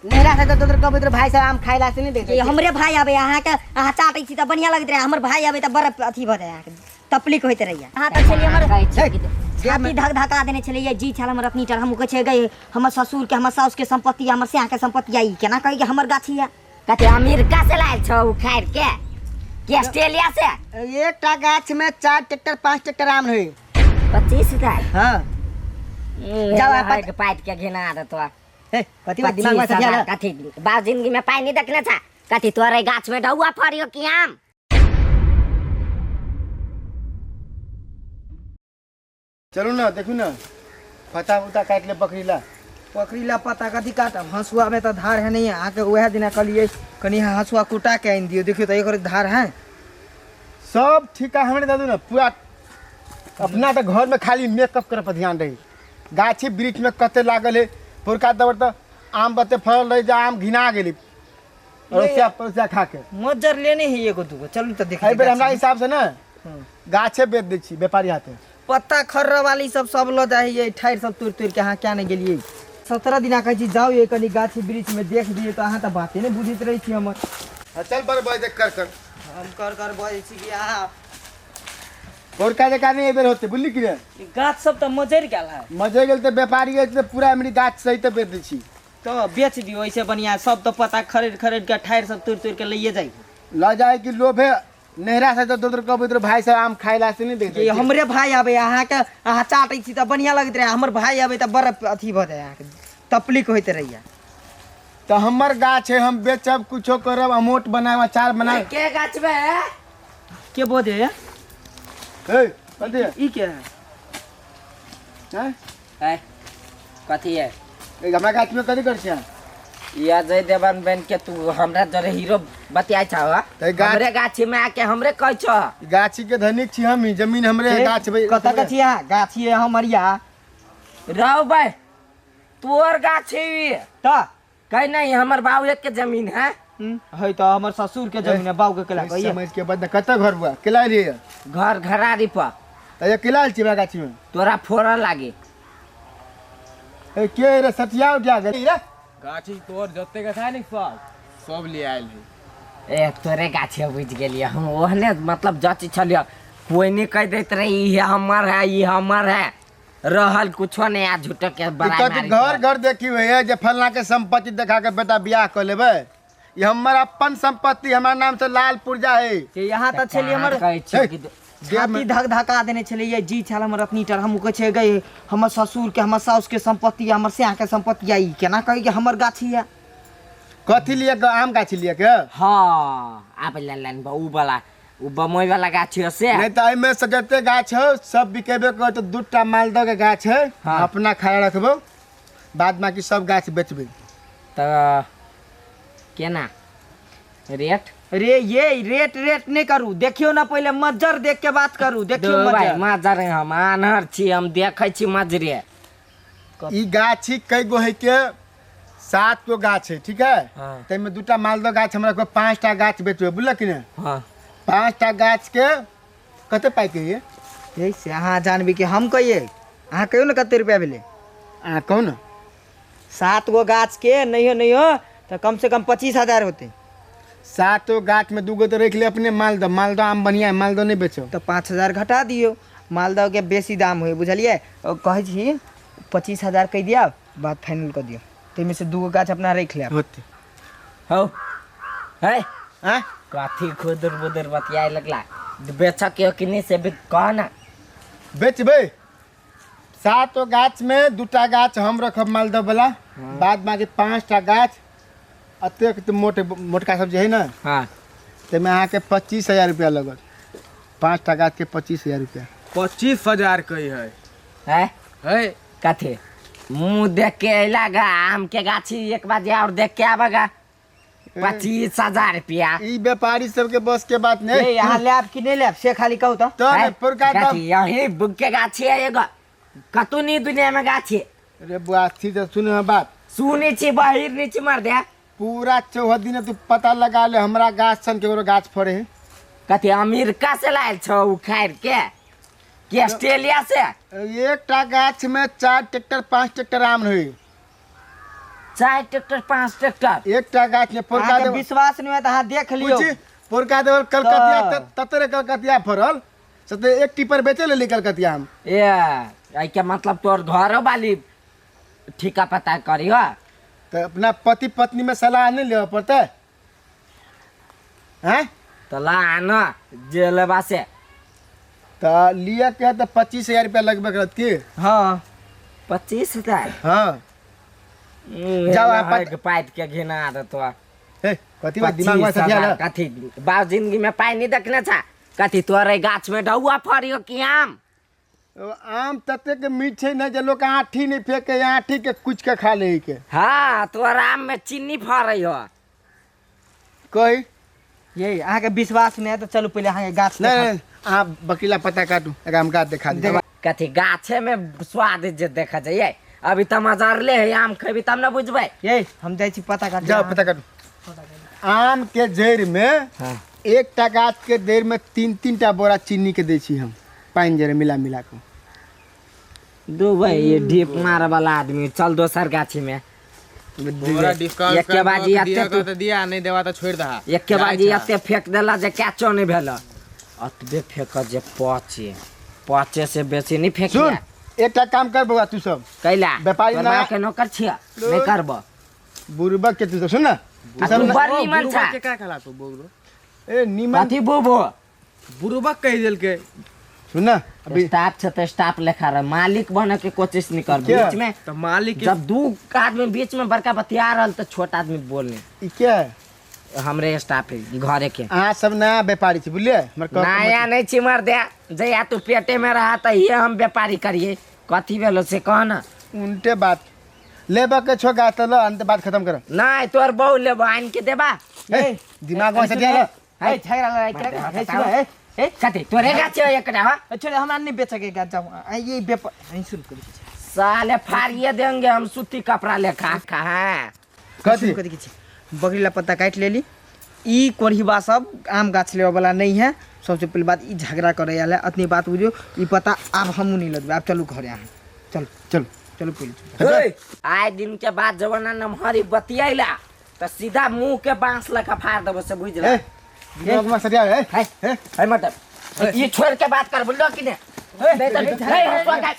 नेहरा से तो कब इधर भाई साहब आम खाइला से नहीं देखे हमरे भाई आवे यहाँ के यहाँ चाटै छी त बढ़िया लगत रहे हमर भाई आवे त बड़ अथी भ जाय तपलीक होइत रहिए यहाँ तक चलिए हमर छाती धक धका देने चले ये जी छल हमर अपनी टर हम कहे गए हमर ससुर के हमर सास के संपत्ति हमर से के संपत्ति आई केना कहि हमर गाछी है कते अमेरिका से लायल छ उखाड़ के ऑस्ट्रेलिया से एक टा गाछ में 4 ट्रैक्टर 5 ट्रैक्टर आम रहे 25,000 हां जाओ पाइट के घेना दे तो कथी बात दिमाग में सजिया कथी बा जिंदगी में पाई नहीं देखले था कथी तोरे गाछ में डहुआ फरियो की आम चलू ना देखू ना पता उता काट ले पकड़ीला पता कथी काटब हंसुआ में तो धार है नहीं आके वह दिन कहलिए कनी हंसुआ कुटा के आन दियो देखियो तो एक धार है सब ठीक है हमने दादू ना पूरा अपना तो घर में खाली मेकअप करे पर ध्यान रही गाछी वृक्ष में कते लागल है पुरका दबर तो आम बते फल रही जा आम घिना गेली और खा के मजर लेने ही एगो दूगो चलू तो देख बेर हमरा हिसाब से ना गाछे बेच दै छी व्यापारी हाथे पत्ता खर्रा वाली सब लो जाइए ठार सब तोड़ के अहाँ क्या नहीं गेलिए 17 दिन कहे जाओ ये कनी गाछी वृक्ष में देख दिए तो अहाँ तो बातें नहीं बुझित रही थी हमर चल बर बज कर हम कर बजे छी कि अहाँ और का जका नहीं बेर होते बुल्ली कि गाछ सब तो मजर गेल है मजे गेल तो व्यापारी गेल तो पूरा हमनी गाछ सही तो बेच दै छी तो बेच दियो ऐसे बढ़िया सब तो पत्ता खरीद के ठार सब तोड़ के लिए जाई ल जाए कि लोभे नेहरा से तो दूर कब इधर भाई साहब आम खाइला से नहीं देखे हमरे भाई आवे यहाँ के यहाँ चाटै छी त बढ़िया लगत रहे हमर भाई आवे त बड़ अथी भ जाय तपलीक होइत रहिए तो हमर गाछ है हम बेचब कुछो करब अमोट बनाए अचार बनाए के गाछ में है के बोदे ए कथी है ई के हैं कथी है हमरा गाछ में कथी कर छी या जय देवन बन के तू हमरा जरे हीरो बतियाय छ हमरे गाछी में आके हमरे कह छ गाछी के धनिक छी हम ही जमीन हमरे गाछ भाई कत कथिया गाछी है हमरिया रहो भाई तोर गाछी त कहीं नहीं हमर बाबू एक के जमीन है है तो हमर ससुर के जमीन है बाबू के केला कहिए समझ के बाद कत घर हुआ किला रे घर घरारी पर त ये किला छी गाछी में तोरा फोड़ा लागे ए के रे सतिया उठा गेल रे गाछी तोर जते के था नहीं सब ले आयल है ए तोरे गाछी बुझ गेलिए हम ओहने मतलब जच छलिए कोई नहीं कह देत रही ये हमर है ये हमर है रहल कुछो नहीं आ झूठ के बड़ाई मारी घर घर देखी हुई है जे फलना के संपत्ति देखा के बेटा बियाह कर लेबे ये हमर अपन संपत्ति हमार नाम से लाल पुर्जा है यहाँ तक चलिए हमर छाती धक धका देने चलिए जी छल हमर अपनी टर हम कहे गए हमर ससुर के हमर सास के संपत्ति हमर से के संपत्ति आई केना कहि कि हमर गाछी है कथी लिए आम गाछी लिए के हां आप लाइन बा उ वाला उ बमोई वाला गाछी से नहीं त में सजते गाछ है सब बिकेबे कर तो दूटा मालदह के गाछ है अपना खाया रखबो बाद बाकी सब गाछ बेचबे त केना रेट रे ये रेट नहीं करू देखियो ना पहले मजर देख के बात करू देखियो भाई मजर हम आनर छी हम देखै छी मजरे ई गाछी कई गो है के 7 गो गाछ है ठीक है तै में दूटा मालदह गाछ हमरा को 5टा गाछ बेचबे बुझल कि ने हां 5टा गाछ के कते पाई के ये ऐसे अहाँ जानबी कि हम कहिए अहाँ कहियो ना कते रुपया भेले आ कौन 7 गो गाछ के नहीं हो तो कम से कम 25,000 होते 7 गाछ में 2 गो तो रख ले अपने मालदह आम बढ़िया है मालदह नहीं बेचो तो 5,000 घटा दियो मालदह के बेसी दाम हुए बुझलिए और कहे छी 25,000 कह दिया बात फाइनल कर दियो ते में से 2 गो गाछ अपना रख ले होते हो है हां काठी खुदर बुदर बतियाए लगला बेचा के कि नहीं से भी कह ना बेचबे 7 गाछ में 2टा गाछ हम रखब मालदह वाला बाद बाकी 5टा गाछ अतेक तो मोटका सब है ना हाँ ते में के 25,000 रुपया लगल 5टा गाछ के 25,000 रुपया 25,000 कही है कथे मुँह देख के अलागा आम के गाछी एक बार और देख के आवेगा 25,000 रुपया ई व्यापारी सब के बस के बात नहीं यहाँ लैब कि नहीं लैब से खाली कहू तो यही बुक के गाछी है एगो कतू नहीं दुनिया में गाछी अरे बुआ थी तो सुन बात सुनी छी बाहर नीचे मार दे पूरा 14 दिन तू पता लगा ले हमरा गाछ सन के गाछ फड़े है कथी अमेरिका से लायल छ उखाड़ के ऑस्ट्रेलिया से एक टा गाछ में 4 ट्रैक्टर 5 ट्रैक्टर आम हुई 4 ट्रैक्टर 5 ट्रैक्टर एकटा गाछ में पोरका अहाँके देवर विश्वास नहीं है तो अहाँ देख लियो पूछी पोरका देवर कलकतिया ततरे कलकतिया फरल सते एक टिपर बेचे लेली कलकतिया हम ए आई के मतलब तोर घरो वाली ठिका पता करियो तो अपना पति पत्नी में सलाह नहीं लेवा पड़ता हैं तो ला आना जेलवा से तो लिया के तो 25,000 रुपया लगभग करत की हाँ 25,000 हाँ जाओ आप पाइट के घिना दे तो हे कथी बात दिमाग में सदिया ला कथी बाप जिंदगी में पाई नहीं देखने छा कथी तोरे गाछ में डहुआ फरियो कि आम आम तते के मीठे न जे लोग आठी नहीं फेंके आठी के कुछ के खा ले के हाँ तोर आम में चीनी फरियो कही ये अहाँके विश्वास नहीं है तो चलो पहले अहाँके गाछ नहीं देखा। नहीं, आप बकीला पता काटू एक हम गाछ दिखा दे कथी गाछे में स्वाद जे देखा जाइए अभी तो मजरले है आम खेबी तब न बुझबै ये हम जाइ छी पता काट जाओ पता काटू आम के जड़ में हाँ। एकटा गाछ के देर में 3-3 बोरा चीनी के दै छी हम पानी जरे मिला मिला के दो भाई ये ढीप मारे वाला आदमी चल दोसर गाछी में पूरा डिस्काउंट एक के बाजी दिया आते तो दिया नहीं देवा तो छोड़ दहा एक के बाजी एते फेंक देला जे कैचो नहीं भेल अतबे फेंक जे पचे से बेसी नहीं फेंक सुन एकटा काम कर बउआ तू सब कैला व्यापारी तोर ना- माँ के नौकर छिया नहीं करबो बुरबक के तू सब सुन ना आ तू बड़ नीमन छा के का खला तो बोलो ए नीमन कथी बुबो बुरुबक कह दिल के सुन ना अभी स्टाफ छ तो स्टाफ लेखा रह मालिक बने के कोशिश नहीं कर क्या? बीच में तो मालिक के जब दू आदमी बीच में बड़का बतिया रहल तो छोटा आदमी बोलने ई क्या है हमरे स्टाफ है घरे के अहाँ सब नया व्यापारी छी बुझलिए हमर कहब के नया नहीं चिमर दे जया तू पेटे में रहा तो ये हम व्यापारी करिए कथी भेलो से कह ना मतलब उल्टे बात लेबा के छो गात ल अंत बात खत्म कर नहीं तोर बहु लेबो आइन के देबा ए दिमाग में से दिया ल है झगड़ा लड़ाई करे है सुन है ए कथी तोरे गाछ एकटा हो छोड़े हमरा नहीं बेच के गाछ जाऊँ ये व्यापार नहीं सुन कर साले फाड़िए देंगे हम सूती कपड़ा लेखा कहाँ कथी कथी किछि बकरीला पत्ता काट लेली ई कोढ़ीबा सब आम गाछ लेवे वाला नहीं है सबसे पहली बात ई झगड़ा करे वाला अतनी बात बुझियो ई पता अब हमू नहीं लगबे अब चलू घरे यहाँ चलो चलो चलो पहले आए दिन के बाद जवाना नमहरी बतियाला तो सीधा मुंह के बांस लगा फाड़ देबो से बुझ ए ले दिमाग में से दिया है है है मतलब ये छोड़ के बात कर बोलो कि नहीं बेटा है हसवा का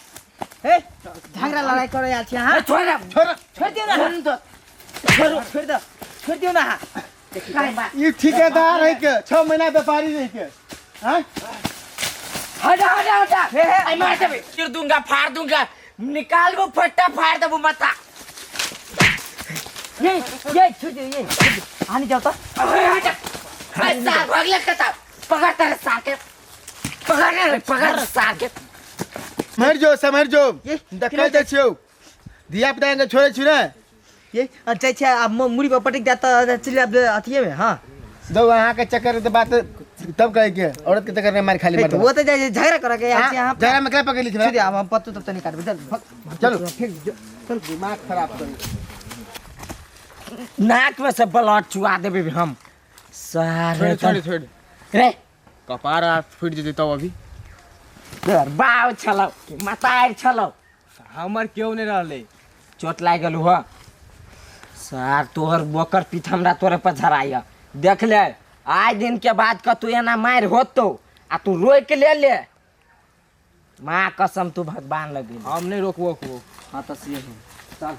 ए झगड़ा लड़ाई करे आल छी हां छोड़ छोड़ दियो ना छोड़ दियो ना काय बात ई ठेकेदार है के 6 महीना व्यापारी रह के हैं हटा आई मार देबे चिर दूंगा फाड़ दूंगा निकाल वो फट्टा फाड़ देबो माथा ये छोड़ दियो ये आनी जाओ तो हटा ऐसा भागले कता पकड़ तेरे साके पकड़ साके मर जो समर जो ये देखै दे छियो दिया पिता के छोड़े छु रे ये अच्छा अच्छा अब मुड़ी पर पटक जाता चले अब अथिए में हां दो वहां के चक्कर तो बात तब कहे के औरत के चक्कर में मार खाली मार वो तो झगड़ा करे के आल छी यहाँ जरा में क्या पकड़ ली छोड़ दियो अब हम पत्तो तब तो नहीं काटबे चलो चल दिमाग खराब कर नाक में से ब्लड चुआ देबे हम सारे छोड़ रे कपार फूट जेते तो अभी बाव छलो मतार छलो हमर क्यों नहीं रहले चोट लाग गेलू हो सार तोहर बोकर पीठ हमरा तोरे पर झराइया देख ले आज दिन के बाद का तू एना मार होतो आ तू रोई के ले माँ कसम तू भगवान लगी हम नहीं रोकबो को हाँ तो से चल